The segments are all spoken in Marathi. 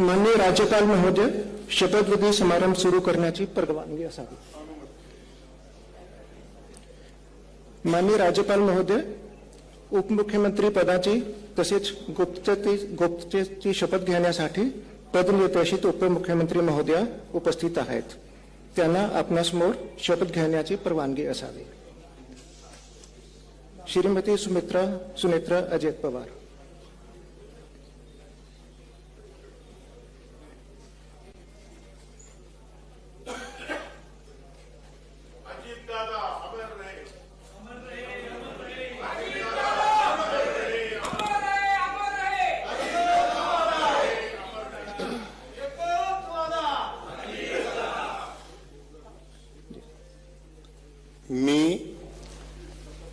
माननीय राज्यपाल महोदय, शपथविधी समारंभ सुरू करण्याची परवानगी असावी. माननीय राज्यपाल महोदय, उपमुख्यमंत्री पदाची तसेच गुप्ततेची शपथ घेण्यासाठी पदनिर्देशित उपमुख्यमंत्री महोदया उपस्थित आहेत. त्यांना आपणासमोर शपथ घेण्याची परवानगी असावी. श्रीमती सुनेत्रा अजित पवार.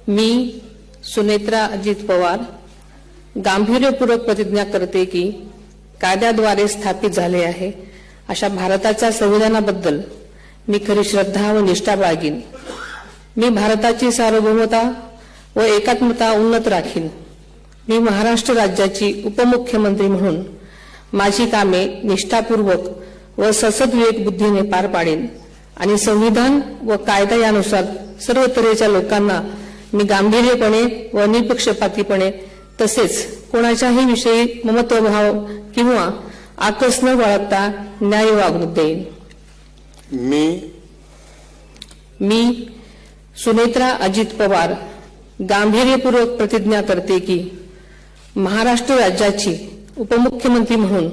मी सुनेत्रा अजित पवार गांभीर्यपूर्वक प्रतिज्ञा करते की कायद्याद्वारे स्थापित झाले आहे अशा भारताच्या संविधानाबद्दल मी खरी श्रद्धा व निष्ठा बाळगीन. मी भारताची सार्वभौमता व एकात्मता उन्नत राखीन. मी महाराष्ट्र राज्याची उपमुख्यमंत्री म्हणून माझी कामे निष्ठापूर्वक व ससद्विवेक बुद्धीने पार पाडेन आणि संविधान व कायदा यानुसार सर्व तऱ्हेच्या लोकांना मी गांभीर्यपणे व निपक्षपातीपणे तसेच कोणाच्याही विषयी ममत्वभाव किंवा आकस न बाळगता न्याय वागणूक देईन. मी सुनेत्रा अजित पवार गांभीर्यपूर्वक प्रतिज्ञा करते की महाराष्ट्र राज्याची उपमुख्यमंत्री म्हणून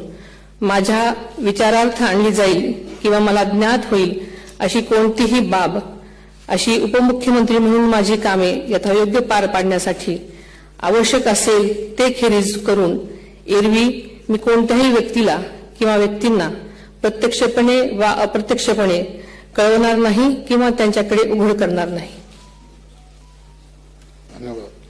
माझ्या विचारार्थ आणली जाईल किंवा मला ज्ञात होईल अशी कोणतीही बाब अशी उपमुख्यमंत्री म्हणून माझी कामे यथायोग्य पार पाडण्यासाठी आवश्यक असेल ते खेरीज करून एरवी मी कोणत्याही व्यक्तीला किंवा व्यक्तींना प्रत्यक्षपणे वा अप्रत्यक्षपणे कळवणार नाही किंवा त्यांच्याकडे उघड करणार नाही. धन्यवाद.